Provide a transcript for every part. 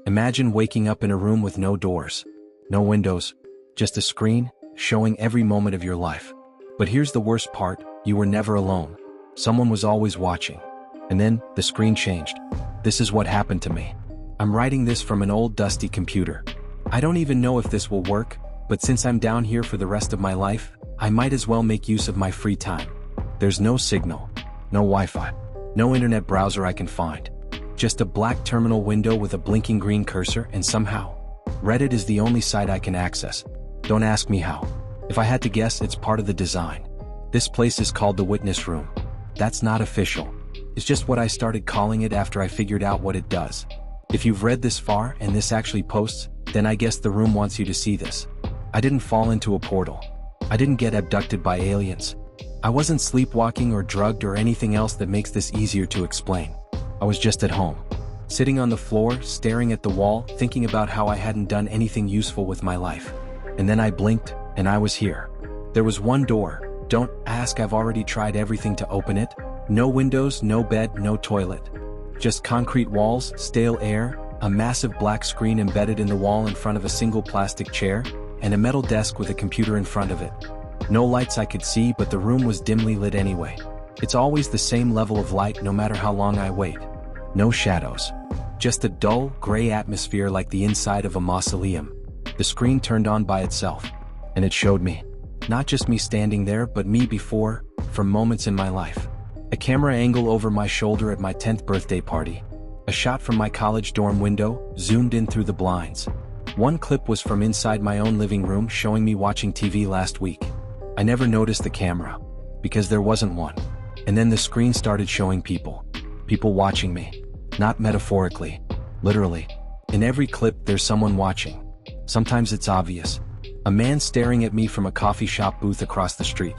Imagine waking up in a room with no doors, no windows, just a screen showing every moment of your life. But here's the worst part, you were never alone. Someone was always watching. And then, the screen changed. This is what happened to me. I'm writing this from an old dusty computer. I don't even know if this will work, but since I'm down here for the rest of my life, I might as well make use of my free time. There's no signal, no Wi-Fi, no internet browser I can find. Just a black terminal window with a blinking green cursor, and somehow, Reddit is the only site I can access. Don't ask me how. If I had to guess, it's part of the design. This place is called the witness room. That's not official. It's just what I started calling it after I figured out what it does. If you've read this far and this actually posts, then I guess the room wants you to see this. I didn't fall into a portal. I didn't get abducted by aliens. I wasn't sleepwalking or drugged or anything else that makes this easier to explain. I was just at home, sitting on the floor, staring at the wall, thinking about how I hadn't done anything useful with my life. And then I blinked, and I was here. There was one door. Don't ask, I've already tried everything to open it. No windows, no bed, no toilet. Just concrete walls, stale air, a massive black screen embedded in the wall in front of a single plastic chair, and a metal desk with a computer in front of it. No lights I could see, but the room was dimly lit anyway. It's always the same level of light no matter how long I wait. No shadows. Just a dull, gray atmosphere like the inside of a mausoleum. The screen turned on by itself, and it showed me. Not just me standing there, but me before, from moments in my life. A camera angle over my shoulder at my 10th birthday party. A shot from my college dorm window, zoomed in through the blinds. One clip was from inside my own living room showing me watching TV last week. I never noticed the camera, because there wasn't one. And then the screen started showing people. People watching me. Not metaphorically, literally. In every clip there's someone watching. Sometimes it's obvious. A man staring at me from a coffee shop booth across the street.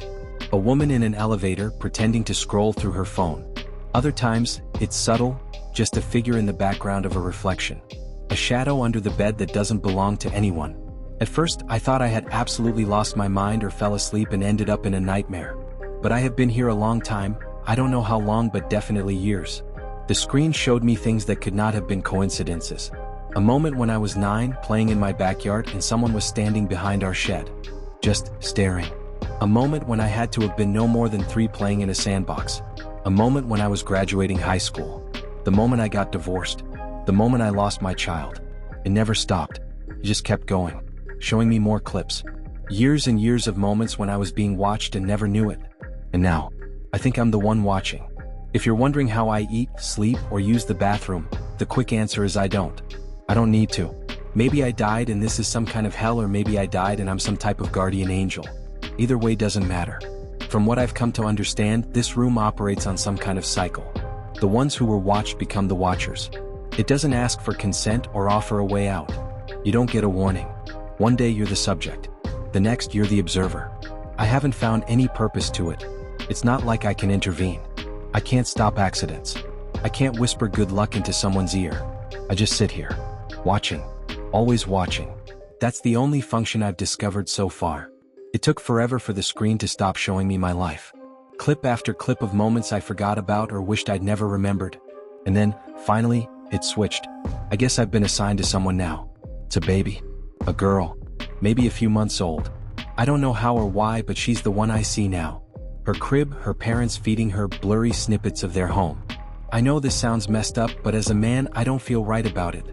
A woman in an elevator pretending to scroll through her phone. Other times, it's subtle, just a figure in the background of a reflection. A shadow under the bed that doesn't belong to anyone. At first, I thought I had absolutely lost my mind or fell asleep and ended up in a nightmare. But I have been here a long time, I don't know how long, but definitely years. The screen showed me things that could not have been coincidences. A moment when I was 9, playing in my backyard and someone was standing behind our shed. Just staring. A moment when I had to have been no more than 3 playing in a sandbox. A moment when I was graduating high school. The moment I got divorced. The moment I lost my child. It never stopped. It just kept going. Showing me more clips. Years and years of moments when I was being watched and never knew it. And now, I think I'm the one watching. If you're wondering how I eat, sleep, or use the bathroom, the quick answer is I don't. I don't need to. Maybe I died and this is some kind of hell, or maybe I died and I'm some type of guardian angel. Either way doesn't matter. From what I've come to understand, this room operates on some kind of cycle. The ones who were watched become the watchers. It doesn't ask for consent or offer a way out. You don't get a warning. One day you're the subject. The next you're the observer. I haven't found any purpose to it. It's not like I can intervene. I can't stop accidents. I can't whisper good luck into someone's ear. I just sit here. Watching. Always watching. That's the only function I've discovered so far. It took forever for the screen to stop showing me my life. Clip after clip of moments I forgot about or wished I'd never remembered. And then, finally, it switched. I guess I've been assigned to someone now. It's a baby. A girl. Maybe a few months old. I don't know how or why, but she's the one I see now. Her crib, her parents feeding her blurry snippets of their home. I know this sounds messed up, but as a man, I don't feel right about it.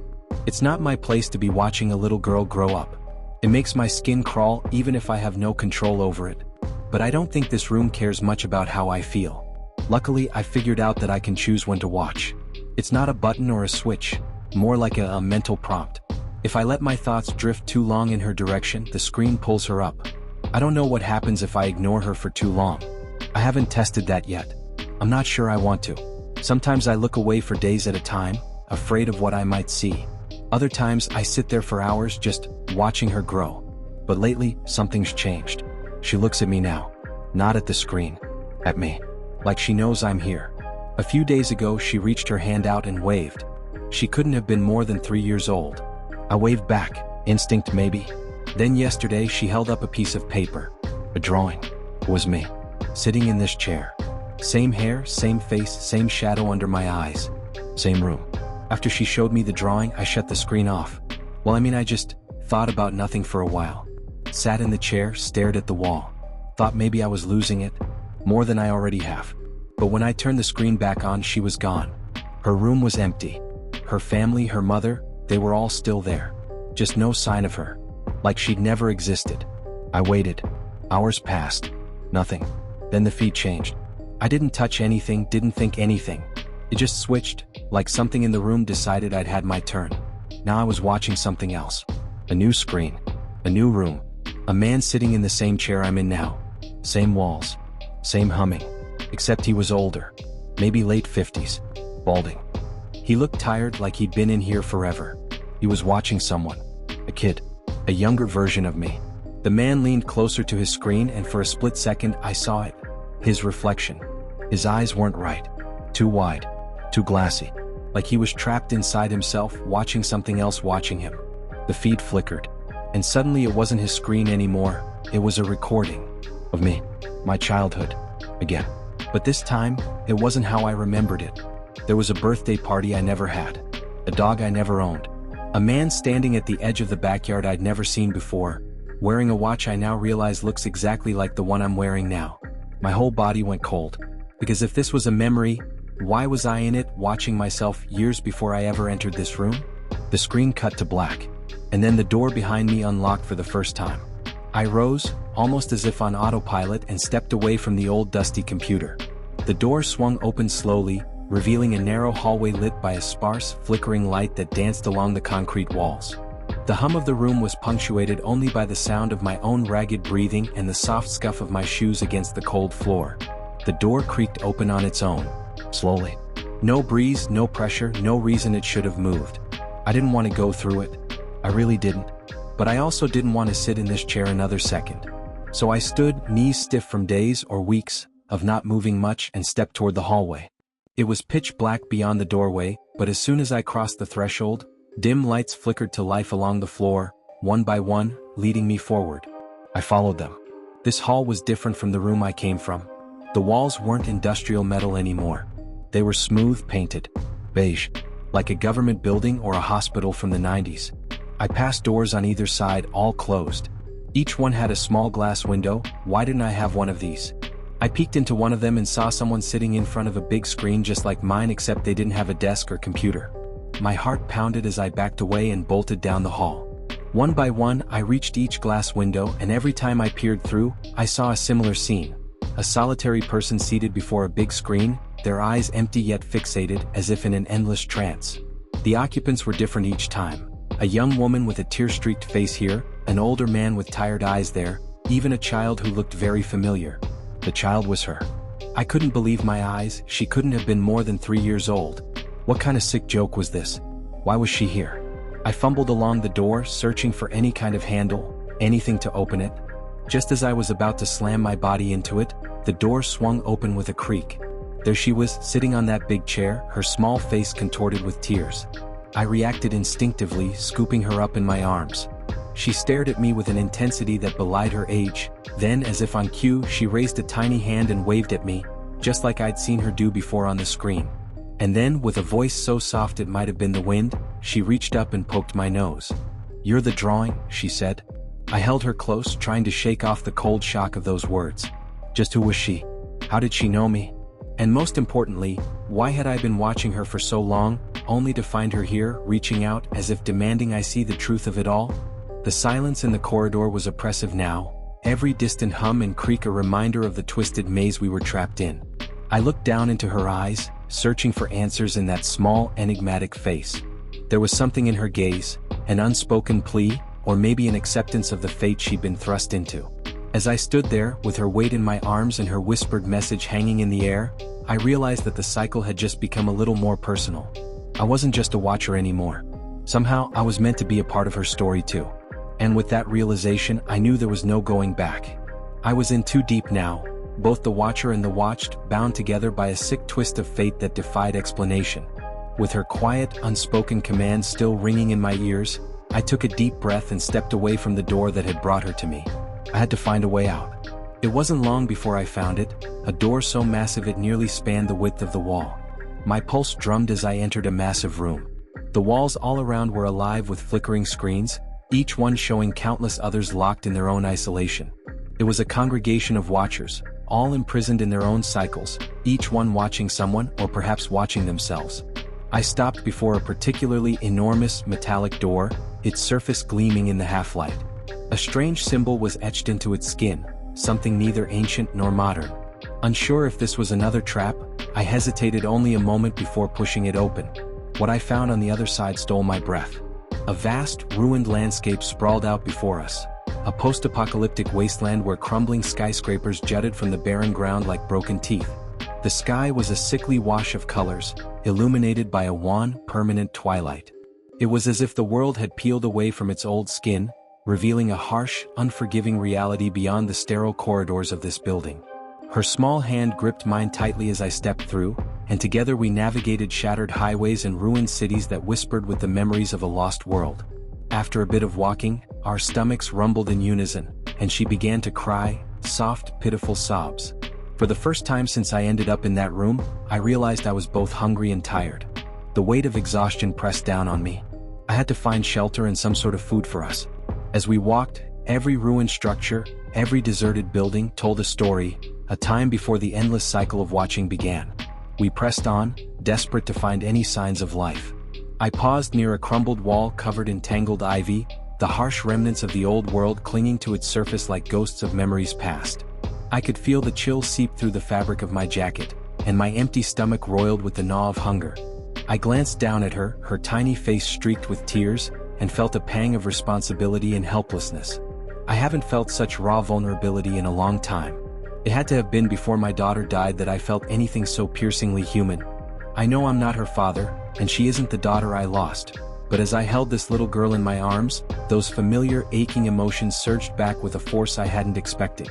It's not my place to be watching a little girl grow up. It makes my skin crawl even if I have no control over it. But I don't think this room cares much about how I feel. Luckily, I figured out that I can choose when to watch. It's not a button or a switch, more like a mental prompt. If I let my thoughts drift too long in her direction, the screen pulls her up. I don't know what happens if I ignore her for too long. I haven't tested that yet. I'm not sure I want to. Sometimes I look away for days at a time, afraid of what I might see. Other times I sit there for hours just watching her grow. But lately, something's changed. She looks at me now. Not at the screen. At me. Like she knows I'm here. A few days ago she reached her hand out and waved. She couldn't have been more than 3 years old. I waved back. Instinct maybe. Then yesterday she held up a piece of paper. A drawing. It was me. Sitting in this chair. Same hair, same face, same shadow under my eyes. Same room. After she showed me the drawing, I shut the screen off. I just thought about nothing for a while. Sat in the chair, stared at the wall. Thought maybe I was losing it, more than I already have. But when I turned the screen back on, she was gone. Her room was empty. Her family, her mother, they were all still there. Just no sign of her. Like she'd never existed. I waited. Hours passed. Nothing. Then the feed changed. I didn't touch anything, didn't think anything. It just switched, like something in the room decided I'd had my turn. Now I was watching something else. A new screen. A new room. A man sitting in the same chair I'm in now. Same walls. Same humming. Except he was older. Maybe late 50s. Balding. He looked tired, like he'd been in here forever. He was watching someone. A kid. A younger version of me. The man leaned closer to his screen, and for a split second I saw it. His reflection. His eyes weren't right. Too wide. Too glassy. Like he was trapped inside himself, watching something else watching him. The feed flickered. And suddenly it wasn't his screen anymore. It was a recording. Of me. My childhood. Again. But this time, it wasn't how I remembered it. There was a birthday party I never had. A dog I never owned. A man standing at the edge of the backyard I'd never seen before, wearing a watch I now realize looks exactly like the one I'm wearing now. My whole body went cold. Because if this was a memory, why was I in it, watching myself years before I ever entered this room? The screen cut to black. And then the door behind me unlocked for the first time. I rose, almost as if on autopilot, and stepped away from the old dusty computer. The door swung open slowly, revealing a narrow hallway lit by a sparse, flickering light that danced along the concrete walls. The hum of the room was punctuated only by the sound of my own ragged breathing and the soft scuff of my shoes against the cold floor. The door creaked open on its own, slowly. No breeze, no pressure, no reason it should have moved. I didn't want to go through it. I really didn't. But I also didn't want to sit in this chair another second. So I stood, knees stiff from days or weeks of not moving much, and stepped toward the hallway. It was pitch black beyond the doorway, but as soon as I crossed the threshold, dim lights flickered to life along the floor, one by one, leading me forward. I followed them. This hall was different from the room I came from. The walls weren't industrial metal anymore. They were smooth, painted, beige, like a government building or a hospital from the 90s. I passed doors on either side, all closed. Each one had a small glass window. Why didn't I have one of these? I peeked into one of them and saw someone sitting in front of a big screen just like mine, except they didn't have a desk or computer. My heart pounded as I backed away and bolted down the hall. One by one, I reached each glass window, and every time I peered through, I saw a similar scene. A solitary person seated before a big screen, their eyes empty yet fixated, as if in an endless trance. The occupants were different each time. A young woman with a tear-streaked face here, an older man with tired eyes there, even a child who looked very familiar. The child was her. I couldn't believe my eyes. She couldn't have been more than 3 years old. What kind of sick joke was this? Why was she here? I fumbled along the door, searching for any kind of handle, anything to open it. Just as I was about to slam my body into it, the door swung open with a creak. There she was, sitting on that big chair, her small face contorted with tears. I reacted instinctively, scooping her up in my arms. She stared at me with an intensity that belied her age. Then, as if on cue, she raised a tiny hand and waved at me, just like I'd seen her do before on the screen. And then, with a voice so soft it might have been the wind, she reached up and poked my nose. "You're the drawing," she said. I held her close, trying to shake off the cold shock of those words. Just who was she? How did she know me? And most importantly, why had I been watching her for so long, only to find her here, reaching out, as if demanding I see the truth of it all? The silence in the corridor was oppressive now, every distant hum and creak a reminder of the twisted maze we were trapped in. I looked down into her eyes, searching for answers in that small, enigmatic face. There was something in her gaze, an unspoken plea, or maybe an acceptance of the fate she'd been thrust into. As I stood there, with her weight in my arms and her whispered message hanging in the air, I realized that the cycle had just become a little more personal. I wasn't just a watcher anymore. Somehow, I was meant to be a part of her story too. And with that realization, I knew there was no going back. I was in too deep now, both the watcher and the watched, bound together by a sick twist of fate that defied explanation. With her quiet, unspoken command still ringing in my ears, I took a deep breath and stepped away from the door that had brought her to me. I had to find a way out. It wasn't long before I found it, a door so massive it nearly spanned the width of the wall. My pulse drummed as I entered a massive room. The walls all around were alive with flickering screens, each one showing countless others locked in their own isolation. It was a congregation of watchers, all imprisoned in their own cycles, each one watching someone or perhaps watching themselves. I stopped before a particularly enormous metallic door, its surface gleaming in the half-light. A strange symbol was etched into its skin, something neither ancient nor modern. Unsure if this was another trap, I hesitated only a moment before pushing it open. What I found on the other side stole my breath. A vast, ruined landscape sprawled out before us. A post-apocalyptic wasteland where crumbling skyscrapers jutted from the barren ground like broken teeth. The sky was a sickly wash of colors, illuminated by a wan, permanent twilight. It was as if the world had peeled away from its old skin, revealing a harsh, unforgiving reality beyond the sterile corridors of this building. Her small hand gripped mine tightly as I stepped through, and together we navigated shattered highways and ruined cities that whispered with the memories of a lost world. After a bit of walking, our stomachs rumbled in unison, and she began to cry, soft, pitiful sobs. For the first time since I ended up in that room, I realized I was both hungry and tired. The weight of exhaustion pressed down on me. I had to find shelter and some sort of food for us. As we walked, every ruined structure, every deserted building told a story, a time before the endless cycle of watching began. We pressed on, desperate to find any signs of life. I paused near a crumbled wall covered in tangled ivy, the harsh remnants of the old world clinging to its surface like ghosts of memories past. I could feel the chill seep through the fabric of my jacket, and my empty stomach roiled with the gnaw of hunger. I glanced down at her, her tiny face streaked with tears, and felt a pang of responsibility and helplessness. I haven't felt such raw vulnerability in a long time. It had to have been before my daughter died that I felt anything so piercingly human. I know I'm not her father, and she isn't the daughter I lost, but as I held this little girl in my arms, those familiar, aching emotions surged back with a force I hadn't expected.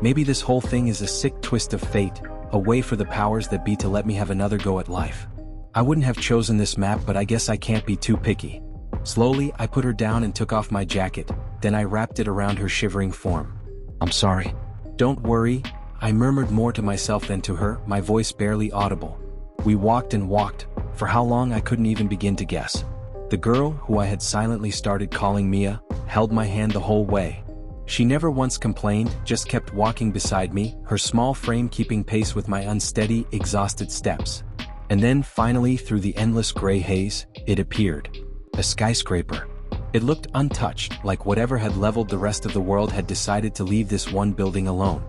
Maybe this whole thing is a sick twist of fate, a way for the powers that be to let me have another go at life. I wouldn't have chosen this map, but I guess I can't be too picky. Slowly, I put her down and took off my jacket, then I wrapped it around her shivering form. "I'm sorry." "Don't worry," I murmured more to myself than to her, my voice barely audible. We walked and walked, for how long I couldn't even begin to guess. The girl, who I had silently started calling Mia, held my hand the whole way. She never once complained, just kept walking beside me, her small frame keeping pace with my unsteady, exhausted steps. And then, finally, through the endless gray haze, it appeared. A skyscraper. It looked untouched, like whatever had leveled the rest of the world had decided to leave this one building alone.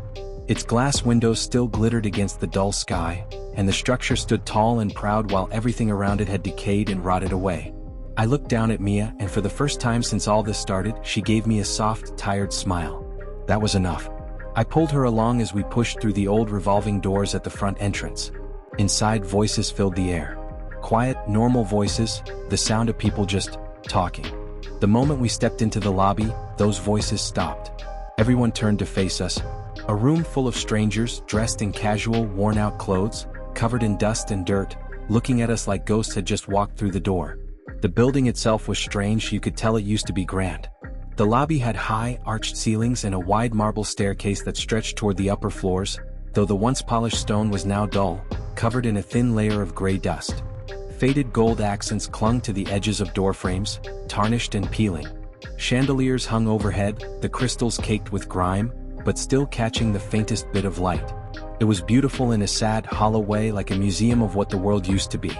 Its glass windows still glittered against the dull sky, and the structure stood tall and proud while everything around it had decayed and rotted away. I looked down at Mia, and for the first time since all this started, she gave me a soft, tired smile. That was enough. I pulled her along as we pushed through the old revolving doors at the front entrance. Inside, voices filled the air. Quiet, normal voices, the sound of people just talking. The moment we stepped into the lobby, those voices stopped. Everyone turned to face us. A room full of strangers, dressed in casual, worn-out clothes, covered in dust and dirt, looking at us like ghosts had just walked through the door. The building itself was strange, you could tell it used to be grand. The lobby had high, arched ceilings and a wide marble staircase that stretched toward the upper floors, though the once polished stone was now dull, covered in a thin layer of gray dust. Faded gold accents clung to the edges of door frames, tarnished and peeling. Chandeliers hung overhead, the crystals caked with grime, but still catching the faintest bit of light. It was beautiful in a sad, hollow way, like a museum of what the world used to be.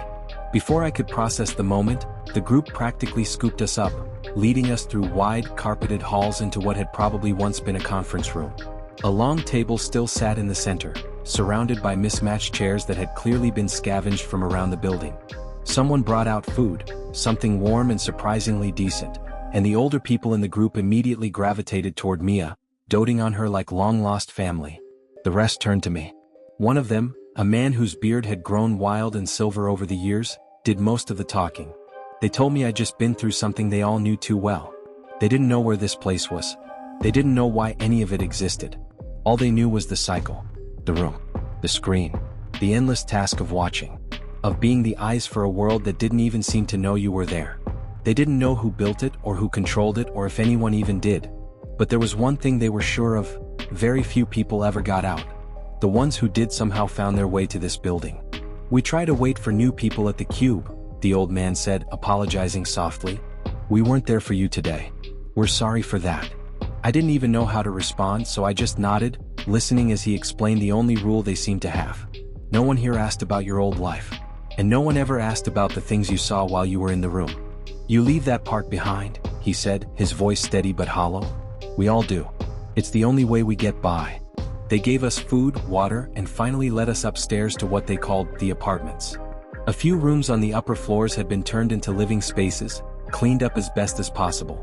Before I could process the moment, the group practically scooped us up, leading us through wide, carpeted halls into what had probably once been a conference room. A long table still sat in the center, surrounded by mismatched chairs that had clearly been scavenged from around the building. Someone brought out food, something warm and surprisingly decent, and the older people in the group immediately gravitated toward Mia, doting on her like long-lost family. The rest turned to me. One of them, a man whose beard had grown wild and silver over the years, did most of the talking. They told me I'd just been through something they all knew too well. They didn't know where this place was. They didn't know why any of it existed. All they knew was the cycle, the room, the screen, the endless task of watching, of being the eyes for a world that didn't even seem to know you were there. They didn't know who built it or who controlled it or if anyone even did. But there was one thing they were sure of: very few people ever got out. The ones who did somehow found their way to this building. We tried to wait for new people at the cube, the old man said, apologizing softly. "We weren't there for you today. We're sorry for that." I didn't even know how to respond, so I just nodded, listening as he explained the only rule they seemed to have. No one here asked about your old life. And no one ever asked about the things you saw while you were in the room. "You leave that part behind," he said, his voice steady but hollow. "We all do. It's the only way we get by." They gave us food, water, and finally led us upstairs to what they called the apartments. A few rooms on the upper floors had been turned into living spaces, cleaned up as best as possible.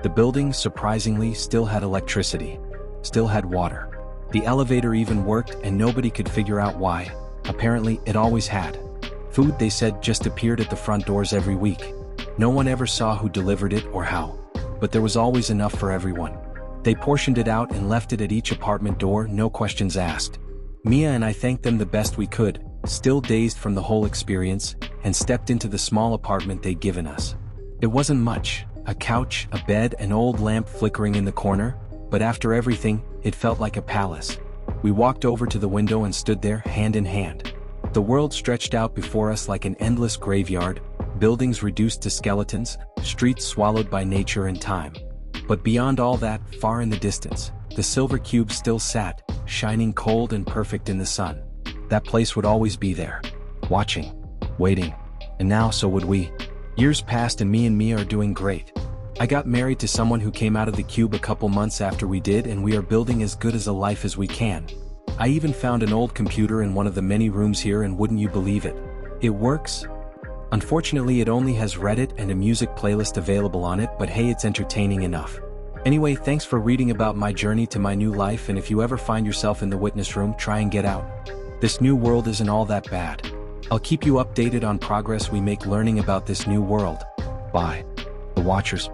The building, surprisingly, still had electricity, still had water. The elevator even worked, and nobody could figure out why. Apparently, it always had. Food, they said, just appeared at the front doors every week. No one ever saw who delivered it or how. But there was always enough for everyone. They portioned it out and left it at each apartment door, no questions asked. Mia and I thanked them the best we could, still dazed from the whole experience, and stepped into the small apartment they'd given us. It wasn't much, a couch, a bed, an old lamp flickering in the corner, but after everything, it felt like a palace. We walked over to the window and stood there, hand in hand. The world stretched out before us like an endless graveyard, buildings reduced to skeletons, streets swallowed by nature and time. But beyond all that, far in the distance, the silver cube still sat, shining cold and perfect in the sun. That place would always be there, watching, waiting, and now so would we. Years passed and me and Mia are doing great. I got married to someone who came out of the cube a couple months after we did, and we are building as good as a life as we can. I even found an old computer in one of the many rooms here, and wouldn't you believe it? It works. Unfortunately, it only has Reddit and a music playlist available on it, but hey, it's entertaining enough. Anyway, thanks for reading about my journey to my new life, and if you ever find yourself in the witness room, try and get out. This new world isn't all that bad. I'll keep you updated on progress we make learning about this new world. Bye. The Watchers.